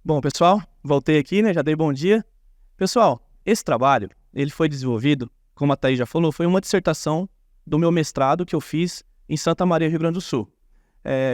Bom, pessoal, voltei aqui, né? Já dei bom dia. Pessoal, esse trabalho, ele foi desenvolvido, como a Thaís já falou, foi uma dissertação do meu mestrado que eu fiz em Santa Maria, Rio Grande do Sul.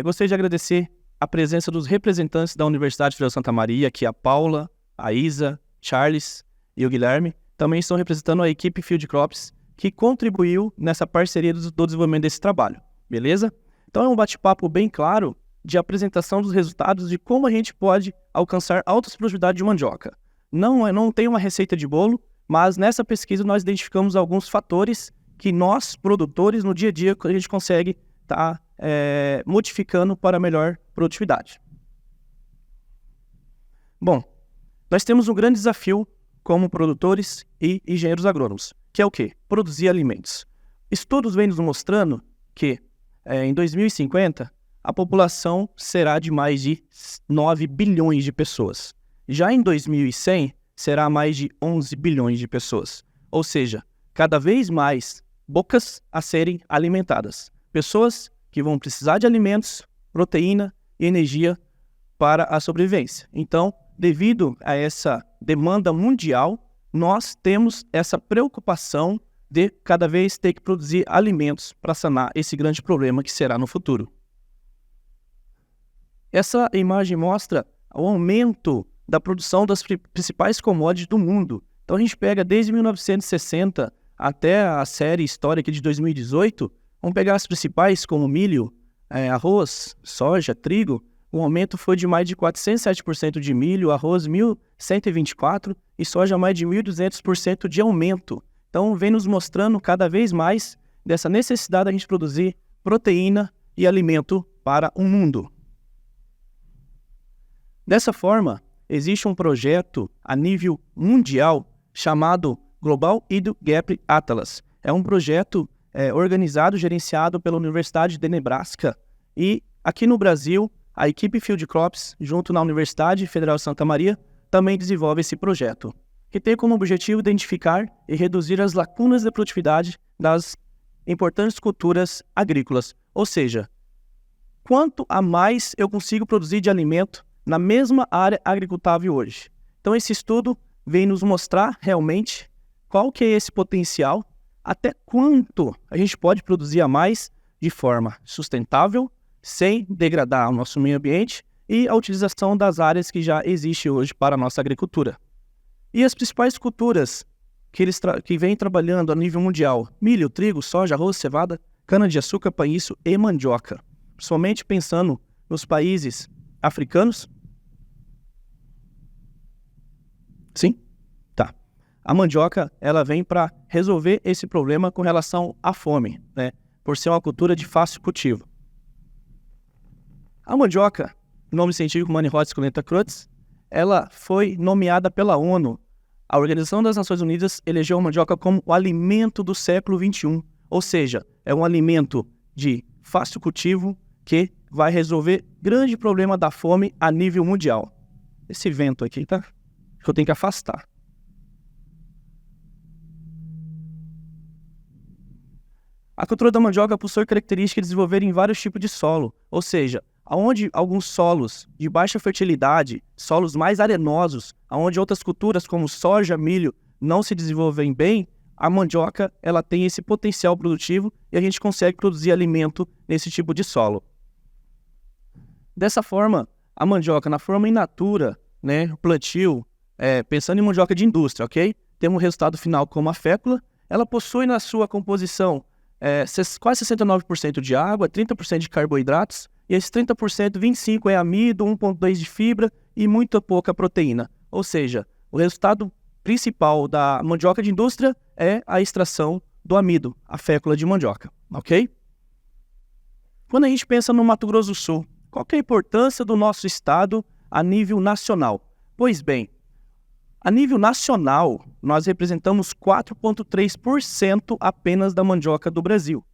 Gostaria de agradecer a presença dos representantes da Universidade Federal de Santa Maria, que a Paula, a Isa, Charles e o Guilherme, também estão representando a equipe Field Crops, que contribuiu nessa parceria do desenvolvimento desse trabalho, beleza? Então é um bate-papo bem claro de apresentação dos resultados de como a gente pode alcançar altas produtividades de mandioca. Não tem uma receita de bolo, mas nessa pesquisa nós identificamos alguns fatores que nós, produtores, no dia a dia, a gente consegue estar modificando para melhor produtividade. Bom, nós temos um grande desafio como produtores e engenheiros agrônomos, que é o quê? Produzir alimentos. Estudos vêm nos mostrando que em 2050, a população será de mais de 9 bilhões de pessoas. Já em 2100, será mais de 11 bilhões de pessoas. Ou seja, cada vez mais bocas a serem alimentadas. Pessoas que vão precisar de alimentos, proteína e energia para a sobrevivência. Então, devido a essa demanda mundial, nós temos essa preocupação de cada vez ter que produzir alimentos para sanar esse grande problema que será no futuro. Essa imagem mostra o aumento da produção das principais commodities do mundo. Então a gente pega desde 1960 até a série histórica de 2018, vamos pegar as principais como milho, arroz, soja, trigo. O aumento foi de mais de 407% de milho, arroz 1.124% e soja mais de 1.200% de aumento. Então vem nos mostrando cada vez mais dessa necessidade da gente produzir proteína e alimento para o mundo. Dessa forma, existe um projeto a nível mundial chamado Global Yield Gap Atlas. É um projeto organizado e gerenciado pela Universidade de Nebraska e aqui no Brasil, a equipe Field Crops, junto na Universidade Federal de Santa Maria, também desenvolve esse projeto, que tem como objetivo identificar e reduzir as lacunas de produtividade das importantes culturas agrícolas. Ou seja, quanto a mais eu consigo produzir de alimento na mesma área agricultável hoje. Então esse estudo vem nos mostrar realmente qual que é esse potencial, até quanto a gente pode produzir a mais de forma sustentável, sem degradar o nosso meio ambiente e a utilização das áreas que já existem hoje para a nossa agricultura. E as principais culturas que vêm trabalhando a nível mundial: milho, trigo, soja, arroz, cevada, cana-de-açúcar, painço e mandioca. Somente pensando nos países africanos. Sim? Tá. A mandioca, ela vem para resolver esse problema com relação à fome, né? Por ser uma cultura de fácil cultivo. A mandioca, nome científico Manihot succulenta crux, ela foi nomeada pela ONU. A Organização das Nações Unidas elegeu a mandioca como o alimento do século XXI. Ou seja, é um alimento de fácil cultivo que vai resolver grande problema da fome a nível mundial. Esse vento aqui, tá? Que eu tenho que afastar. A cultura da mandioca possui característica de desenvolver em vários tipos de solo, ou seja, onde alguns solos de baixa fertilidade, solos mais arenosos, onde outras culturas como soja, milho não se desenvolvem bem, a mandioca ela tem esse potencial produtivo e a gente consegue produzir alimento nesse tipo de solo. Dessa forma, a mandioca na forma in natura, né, plantio, pensando em mandioca de indústria, ok? Temos um resultado final como a fécula. Ela possui na sua composição quase 69% de água, 30% de carboidratos, e esse 30%, 25% é amido, 1,2% de fibra e muito pouca proteína. Ou seja, o resultado principal da mandioca de indústria é a extração do amido, a fécula de mandioca, ok? Quando a gente pensa no Mato Grosso do Sul, qual que é a importância do nosso estado a nível nacional? Pois bem, a nível nacional, nós representamos 4,3% apenas da mandioca do Brasil.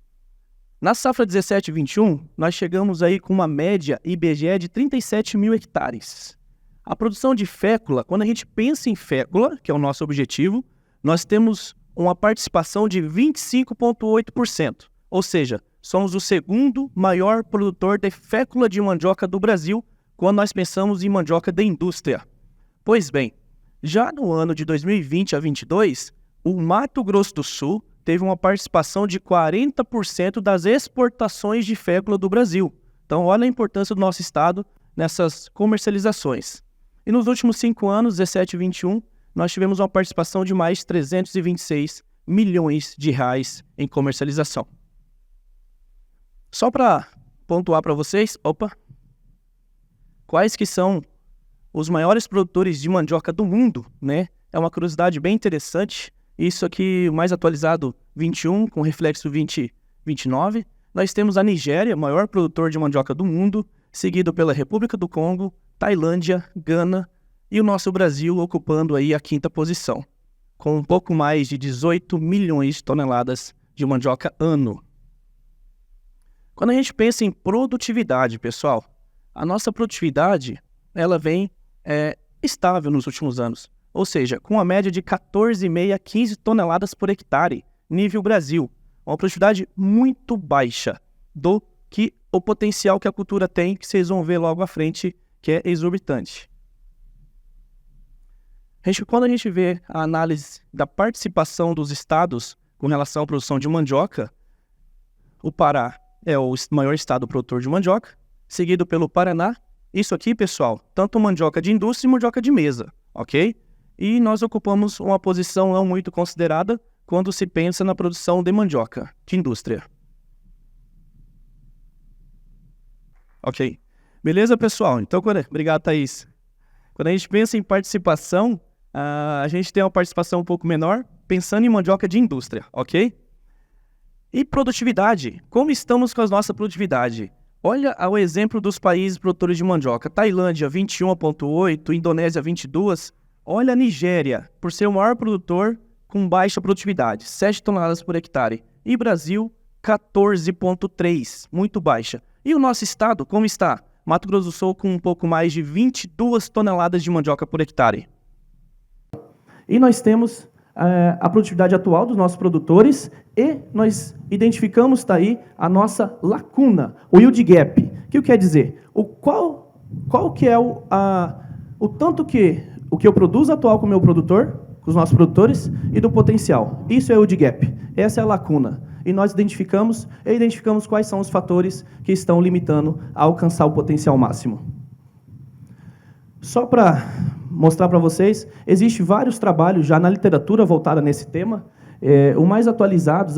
Na safra 17 e 21, nós chegamos aí com uma média IBGE de 37 mil hectares. A produção de fécula, quando a gente pensa em fécula, que é o nosso objetivo, nós temos uma participação de 25,8%. Ou seja, somos o segundo maior produtor de fécula de mandioca do Brasil, quando nós pensamos em mandioca da indústria? Pois bem, já no ano de 2020 a 2022, o Mato Grosso do Sul teve uma participação de 40% das exportações de fécula do Brasil. Então, olha a importância do nosso estado nessas comercializações. E nos últimos 5 anos, 17 e 21, nós tivemos uma participação de mais de 326 milhões de reais em comercialização. Só para pontuar para vocês, quais que são os maiores produtores de mandioca do mundo, né? É uma curiosidade bem interessante. Isso aqui, o mais atualizado, 21, com reflexo 2029. Nós temos a Nigéria, maior produtor de mandioca do mundo, seguido pela República do Congo, Tailândia, Gana e o nosso Brasil ocupando aí a 5ª posição, com um pouco mais de 18 milhões de toneladas de mandioca ano. Quando a gente pensa em produtividade, pessoal, a nossa produtividade ela vem estável nos últimos anos, ou seja, com a média de 14,5 a 15 toneladas por hectare, nível Brasil, uma produtividade muito baixa do que o potencial que a cultura tem, que vocês vão ver logo à frente, que é exorbitante. Quando a gente vê a análise da participação dos estados com relação à produção de mandioca, o Pará é o maior estado produtor de mandioca, seguido pelo Paraná. Isso aqui, pessoal, tanto mandioca de indústria e mandioca de mesa, ok? E nós ocupamos uma posição não muito considerada quando se pensa na produção de mandioca de indústria. Ok. Beleza, pessoal? Então, obrigado, Thaís. Quando a gente pensa em participação, a gente tem uma participação um pouco menor, pensando em mandioca de indústria, ok? E produtividade. Como estamos com a nossa produtividade? Olha o exemplo dos países produtores de mandioca. Tailândia, 21,8, Indonésia, 22. Olha a Nigéria, por ser o maior produtor com baixa produtividade, 7 toneladas por hectare. E Brasil, 14,3, muito baixa. E o nosso estado, como está? Mato Grosso do Sul com um pouco mais de 22 toneladas de mandioca por hectare. E nós temos a produtividade atual dos nossos produtores e nós identificamos daí a nossa lacuna, o yield gap. O que quer dizer? Qual que é o tanto que o que eu produzo atual com o meu produtor, com os nossos produtores, e do potencial. Isso é o yield gap. Essa é a lacuna. E nós identificamos quais são os fatores que estão limitando a alcançar o potencial máximo. Só para mostrar para vocês, existem vários trabalhos já na literatura voltada nesse tema. O mais atualizado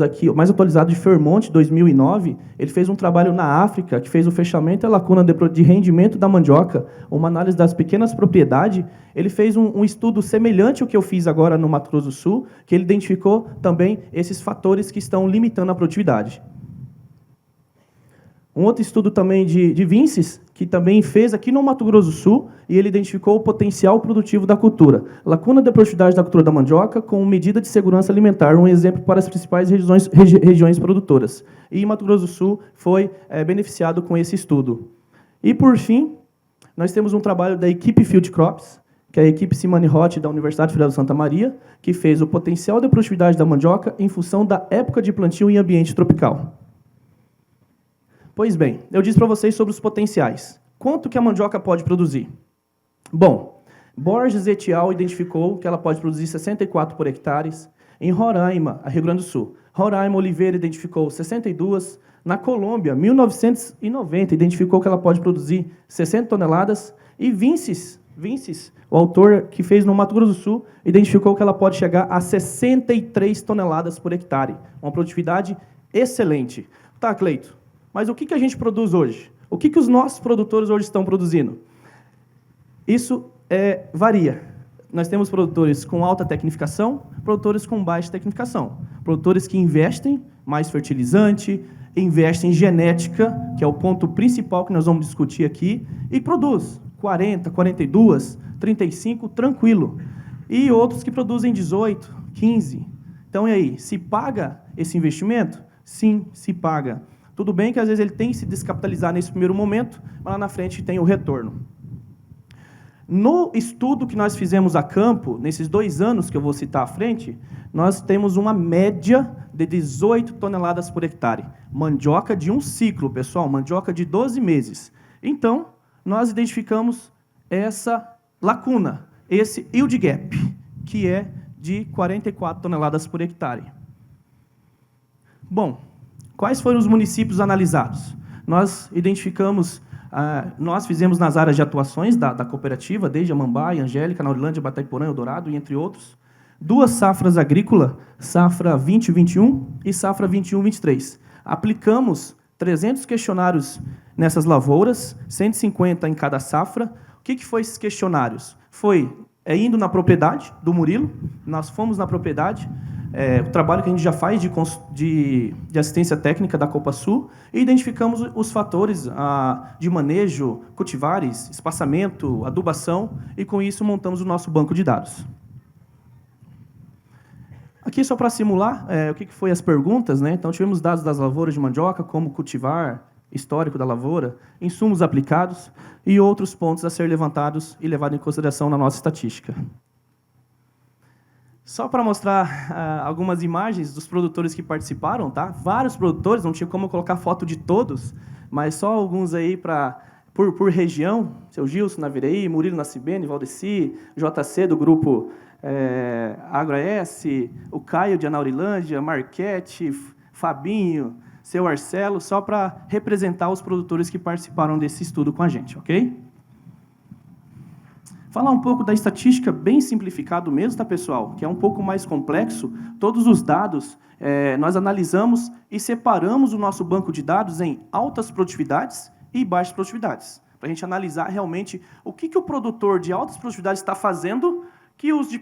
de Fairmont, 2009, ele fez um trabalho na África, que fez o fechamento e a lacuna de rendimento da mandioca, uma análise das pequenas propriedades. Ele fez um estudo semelhante ao que eu fiz agora no Mato Grosso do Sul, que ele identificou também esses fatores que estão limitando a produtividade. Um outro estudo também de Vinces, que também fez aqui no Mato Grosso do Sul, e ele identificou o potencial produtivo da cultura. Lacuna de produtividade da cultura da mandioca com medida de segurança alimentar, um exemplo para as principais regiões produtoras. E Mato Grosso do Sul foi beneficiado com esse estudo. E, por fim, nós temos um trabalho da equipe Field Crops, que é a equipe Simone Roth da Universidade Federal de Santa Maria, que fez o potencial de produtividade da mandioca em função da época de plantio em ambiente tropical. Pois bem, eu disse para vocês sobre os potenciais. Quanto que a mandioca pode produzir? Bom, Borges et al. Identificou que ela pode produzir 64 por hectares. Em Roraima, Rio Grande do Sul, Roraima Oliveira identificou 62. Na Colômbia, 1990, identificou que ela pode produzir 60 toneladas. E Vinces, o autor que fez no Mato Grosso do Sul, identificou que ela pode chegar a 63 toneladas por hectare. Uma produtividade excelente. Tá, Cleito? Mas o que a gente produz hoje? O que os nossos produtores hoje estão produzindo? Isso varia. Nós temos produtores com alta tecnificação, produtores com baixa tecnificação. Produtores que investem mais fertilizante, investem em genética, que é o ponto principal que nós vamos discutir aqui, e produz 40, 42, 35, tranquilo. E outros que produzem 18, 15. Então, e aí? Se paga esse investimento? Sim, se paga. Tudo bem que, às vezes, ele tem que se descapitalizar nesse primeiro momento, mas lá na frente tem o retorno. No estudo que nós fizemos a campo, nesses 2 anos que eu vou citar à frente, nós temos uma média de 18 toneladas por hectare. Mandioca de um ciclo, pessoal, mandioca de 12 meses. Então, nós identificamos essa lacuna, esse yield gap, que é de 44 toneladas por hectare. Bom, quais foram os municípios analisados? Nós identificamos, nós fizemos nas áreas de atuações da cooperativa, desde Amambai, Angélica, Naurilândia, Batayporã, Eldorado, e entre outros, 2 safras agrícolas, safra 20-21 e safra 21-23. Aplicamos 300 questionários nessas lavouras, 150 em cada safra. O que foi esses questionários? Foi indo na propriedade do Murilo, nós fomos na propriedade, o trabalho que a gente já faz de assistência técnica da Copasul, e identificamos os fatores de manejo, cultivares, espaçamento, adubação, e com isso montamos o nosso banco de dados. Aqui só para simular o que foi as perguntas, né? Então tivemos dados das lavouras de mandioca, como cultivar, histórico da lavoura, insumos aplicados e outros pontos a ser levantados e levados em consideração na nossa estatística. Só para mostrar algumas imagens dos produtores que participaram, tá? Vários produtores, não tinha como colocar foto de todos, mas só alguns aí por região, seu Gilson na Vireí, Murilo na Cibene, Valdeci, JC do grupo AgroS, o Caio de Anaurilândia, Marquete, Fabinho, seu Arcelo, só para representar os produtores que participaram desse estudo com a gente, ok? Falar um pouco da estatística bem simplificado mesmo, tá, pessoal? Que é um pouco mais complexo. Todos os dados nós analisamos e separamos o nosso banco de dados em altas produtividades e baixas produtividades, para a gente analisar realmente o que o produtor de altas produtividades está fazendo que os de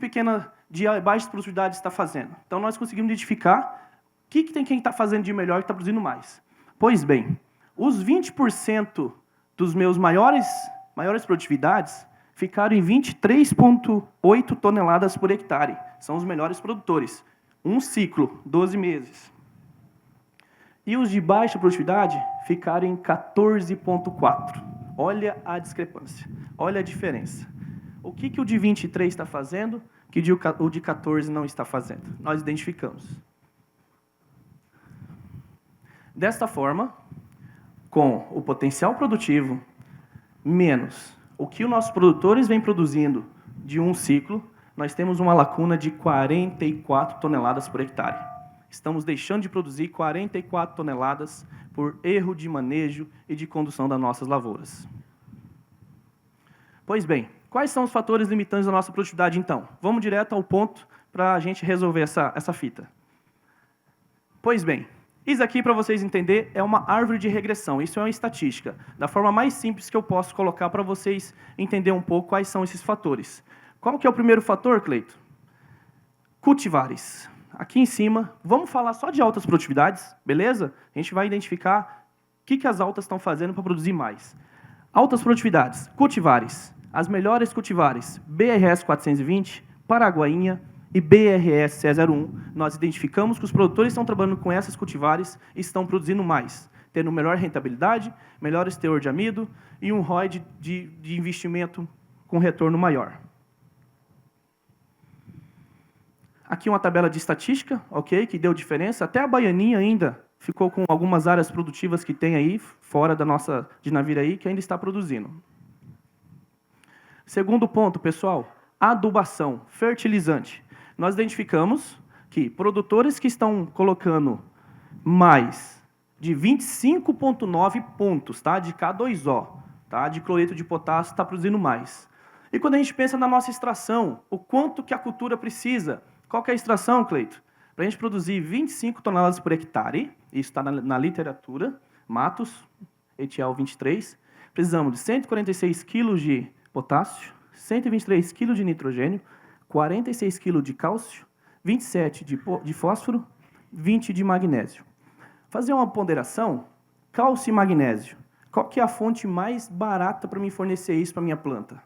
baixas produtividades está fazendo. Então, nós conseguimos identificar o que tem quem está fazendo de melhor e está produzindo mais. Pois bem, os 20% dos meus maiores produtividades ficaram em 23,8 toneladas por hectare. São os melhores produtores. Um ciclo, 12 meses. E os de baixa produtividade ficaram em 14,4. Olha a discrepância, olha a diferença. O que o de 23 está fazendo que o de 14 não está fazendo? Nós identificamos. Desta forma, com o potencial produtivo menos o que os nossos produtores vêm produzindo de um ciclo, nós temos uma lacuna de 44 toneladas por hectare. Estamos deixando de produzir 44 toneladas por erro de manejo e de condução das nossas lavouras. Pois bem, quais são os fatores limitantes da nossa produtividade, então? Vamos direto ao ponto para a gente resolver essa fita. Pois bem, isso aqui, para vocês entenderem, é uma árvore de regressão. Isso é uma estatística, da forma mais simples que eu posso colocar para vocês entenderem um pouco quais são esses fatores. Qual que é o primeiro fator, Cleito? Cultivares. Aqui em cima, vamos falar só de altas produtividades, beleza? A gente vai identificar o que as altas estão fazendo para produzir mais. Altas produtividades, cultivares. As melhores cultivares, BRS 420, Paraguainha e BRS C01. Nós identificamos que os produtores estão trabalhando com essas cultivares e estão produzindo mais, tendo melhor rentabilidade, melhores teor de amido e um ROI de investimento com retorno maior. Aqui uma tabela de estatística, ok, que deu diferença. Até a Baianinha ainda ficou com algumas áreas produtivas que tem aí, fora da nossa de Naviraí, que ainda está produzindo. Segundo ponto, pessoal, adubação, fertilizante. Nós identificamos que produtores que estão colocando mais de 25,9 pontos, tá, de K2O, tá, de cloreto de potássio, está produzindo mais. E quando a gente pensa na nossa extração, o quanto que a cultura precisa, qual que é a extração, Cleito? Para a gente produzir 25 toneladas por hectare, isso está na literatura, Matos, ETL 23, precisamos de 146 kg de potássio, 123 kg de nitrogênio, 46 kg de cálcio, 27 de fósforo, 20 de magnésio. Fazer uma ponderação, cálcio e magnésio. Qual que é a fonte mais barata para me fornecer isso para a minha planta?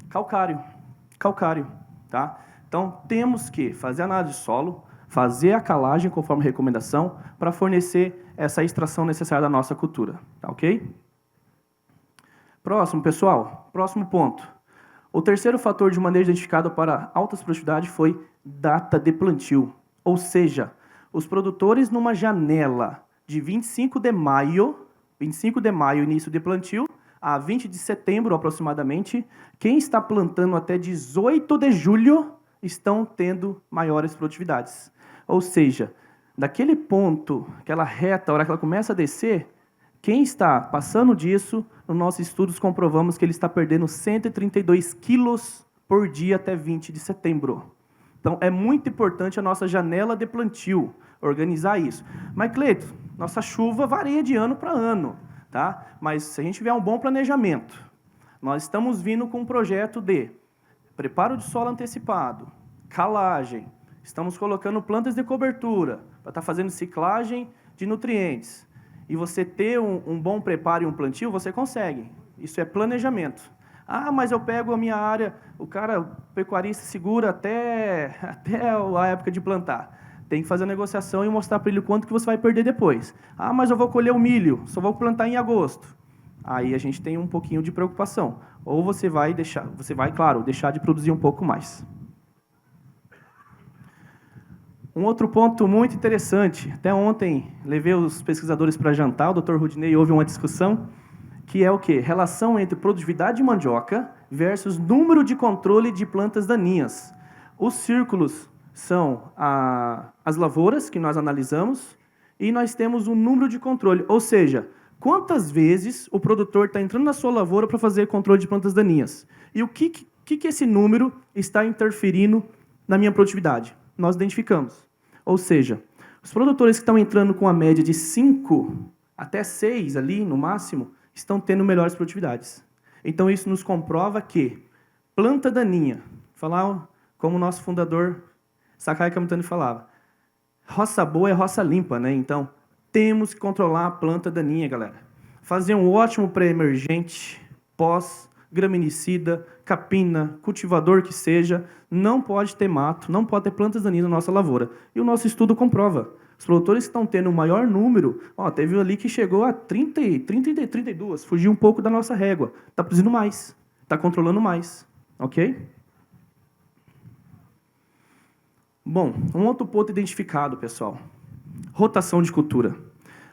Calcário. Calcário, tá? Então, temos que fazer análise de solo, fazer a calagem conforme recomendação, para fornecer essa extração necessária da nossa cultura, tá ok? Próximo, pessoal, próximo ponto. O terceiro fator de manejo identificado para altas produtividades foi data de plantio, ou seja, os produtores numa janela de 25 de maio, 25 de maio, início de plantio, a 20 de setembro, aproximadamente, quem está plantando até 18 de julho estão tendo maiores produtividades. Ou seja, daquele ponto, aquela reta, a hora que ela começa a descer, quem está passando disso, nos nossos estudos comprovamos que ele está perdendo 132 quilos por dia até 20 de setembro. Então, é muito importante a nossa janela de plantio, organizar isso. Mas, Cleito, nossa chuva varia de ano para ano, tá? Mas se a gente tiver um bom planejamento, nós estamos vindo com um projeto de preparo de solo antecipado, calagem, estamos colocando plantas de cobertura, para estar fazendo ciclagem de nutrientes. E você ter um bom preparo e um plantio, você consegue. Isso é planejamento. Ah, mas eu pego a minha área, o pecuarista segura até a época de plantar. Tem que fazer a negociação e mostrar para ele o quanto que você vai perder depois. Ah, mas eu vou colher o milho, só vou plantar em agosto. Aí a gente tem um pouquinho de preocupação. Ou você vai, claro, deixar de produzir um pouco mais. Um outro ponto muito interessante, até ontem levei os pesquisadores para jantar, o Dr. Rudinei, houve uma discussão, que é o quê? Relação entre produtividade de mandioca versus número de controle de plantas daninhas. Os círculos são as lavouras que nós analisamos e nós temos um número de controle, ou seja, quantas vezes o produtor está entrando na sua lavoura para fazer controle de plantas daninhas. E o que esse número está interferindo na minha produtividade? Nós identificamos. Ou seja, os produtores que estão entrando com a média de 5 até 6 ali, no máximo, estão tendo melhores produtividades. Então, isso nos comprova que planta daninha, falar como o nosso fundador Sakai Kamitani falava, roça boa é roça limpa, né? Então, temos que controlar a planta daninha, galera. Fazer um ótimo pré-emergente, pós-graminicida, capina, cultivador que seja, não pode ter mato, não pode ter plantas daninhas na nossa lavoura. E o nosso estudo comprova. Os produtores que estão tendo o maior número, teve ali que chegou a 30, 32, fugiu um pouco da nossa régua. Está produzindo mais, está controlando mais, ok? Bom, um outro ponto identificado, pessoal. Rotação de cultura.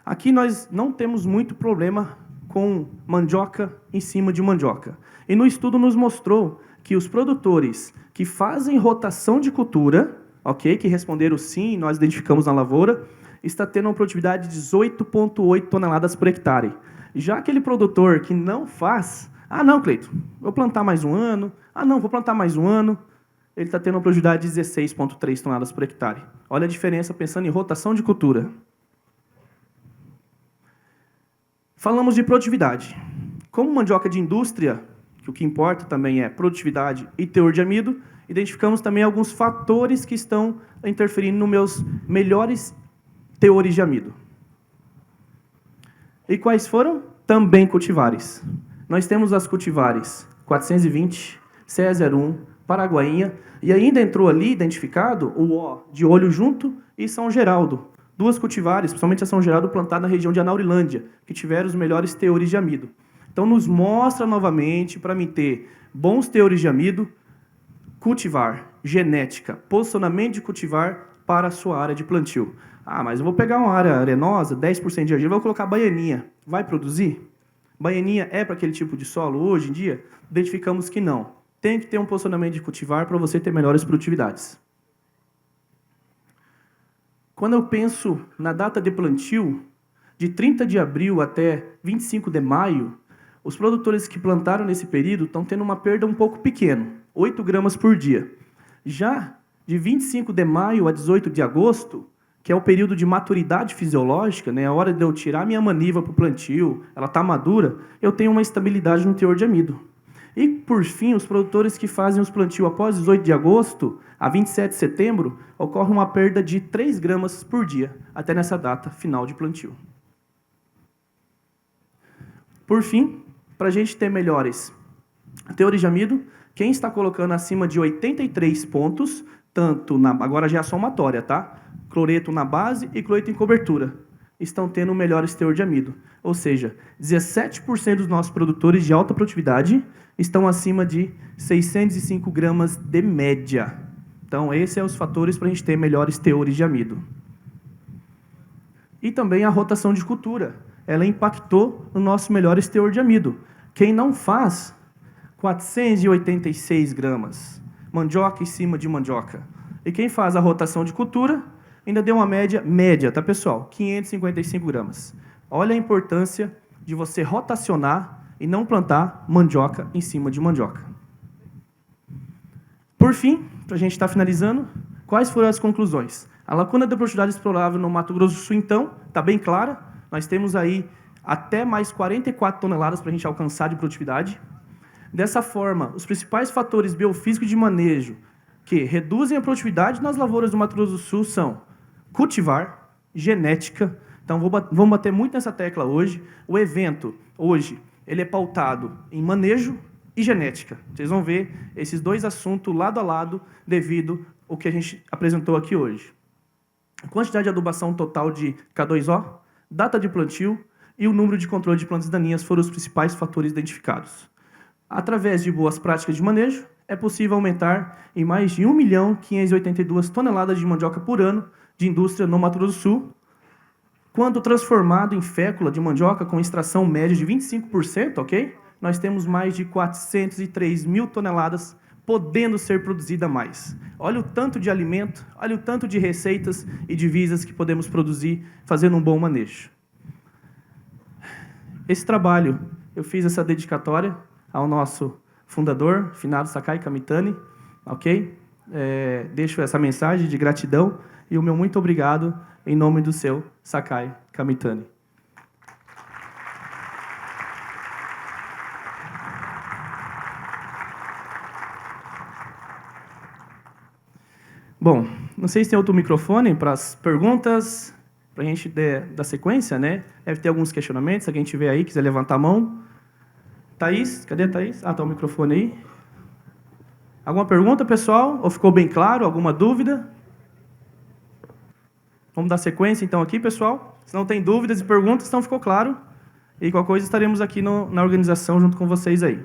Aqui nós não temos muito problema com mandioca em cima de mandioca. E no estudo nos mostrou que os produtores que fazem rotação de cultura, ok, que responderam sim, nós identificamos na lavoura, está tendo uma produtividade de 18,8 toneladas por hectare. Já aquele produtor que não faz, não, Cleito, vou plantar mais um ano, não, vou plantar mais um ano, ele está tendo uma produtividade de 16,3 toneladas por hectare. Olha a diferença pensando em rotação de cultura. Falamos de produtividade. Como mandioca de indústria, que o que importa também é produtividade e teor de amido, identificamos também alguns fatores que estão interferindo nos meus melhores teores de amido. E quais foram? Também cultivares. Nós temos as cultivares 420, CE01, Paraguainha, e ainda entrou ali identificado o O de Olho Junto e São Geraldo. Duas cultivares, principalmente a São Geraldo, plantada na região de Anaurilândia, que tiveram os melhores teores de amido. Então, nos mostra novamente, para mim ter bons teores de amido, cultivar, genética, posicionamento de cultivar para a sua área de plantio. Mas eu vou pegar uma área arenosa, 10% de argila, vou colocar baianinha. Vai produzir? Baianinha é para aquele tipo de solo hoje em dia? Identificamos que não. Tem que ter um posicionamento de cultivar para você ter melhores produtividades. Quando eu penso na data de plantio, de 30 de abril até 25 de maio, os produtores que plantaram nesse período estão tendo uma perda um pouco pequena, 8 gramas por dia. Já de 25 de maio a 18 de agosto, que é o período de maturidade fisiológica, né, a hora de eu tirar minha maniva para o plantio, ela está madura, eu tenho uma estabilidade no teor de amido. E, por fim, os produtores que fazem os plantios após 18 de agosto a 27 de setembro, ocorre uma perda de 3 gramas por dia, até nessa data final de plantio. Por fim, para a gente ter melhores teores de amido, quem está colocando acima de 83 pontos, agora já é a somatória, tá? Cloreto na base e cloreto em cobertura, estão tendo melhores teor de amido. Ou seja, 17% dos nossos produtores de alta produtividade estão acima de 605 gramas de média. Então, esses são os fatores para a gente ter melhores teores de amido. E também a rotação de cultura. ela impactou no nosso melhor teor de amido. Quem não faz 486 gramas, mandioca em cima de mandioca. E quem faz a rotação de cultura, ainda deu uma média, tá, pessoal? 555 gramas. Olha a importância de você rotacionar e não plantar mandioca em cima de mandioca. Por fim, para a gente estar finalizando, quais foram as conclusões? A lacuna da produtividade explorável no Mato Grosso do Sul, então, está bem clara. Nós temos aí até mais 44 toneladas para a gente alcançar de produtividade. Dessa forma, os principais fatores biofísicos de manejo que reduzem a produtividade nas lavouras do Mato Grosso do Sul são cultivar, genética. Então, vamos bater muito nessa tecla hoje. O evento, hoje, ele é pautado em manejo e genética. Vocês vão ver esses dois assuntos lado a lado devido ao que a gente apresentou aqui hoje. A quantidade de adubação total de K2O, data de plantio e o número de controle de plantas daninhas foram os principais fatores identificados. Através de boas práticas de manejo, é possível aumentar em mais de 1.582 toneladas de mandioca por ano de indústria no Mato Grosso do Sul, quando transformado em fécula de mandioca com extração média de 25%, ok? Nós temos mais de 403 mil toneladas podendo ser produzida mais. Olha o tanto de alimento, olha o tanto de receitas e divisas que podemos produzir fazendo um bom manejo. Esse trabalho, eu fiz essa dedicatória ao nosso fundador, finado Sakai Kamitani, ok? Deixo essa mensagem de gratidão e o meu muito obrigado em nome do seu Sakai Kamitani. Bom, não sei se tem outro microfone para as perguntas, para a gente dar sequência, né? Deve ter alguns questionamentos, se alguém tiver aí, quiser levantar a mão. Thaís, cadê a Thaís? Ah, está o microfone aí. Alguma pergunta, pessoal? Ou ficou bem claro? Alguma dúvida? Vamos dar sequência, então, aqui, pessoal. Se não tem dúvidas e perguntas, então ficou claro. E qualquer coisa, estaremos aqui na organização junto com vocês aí.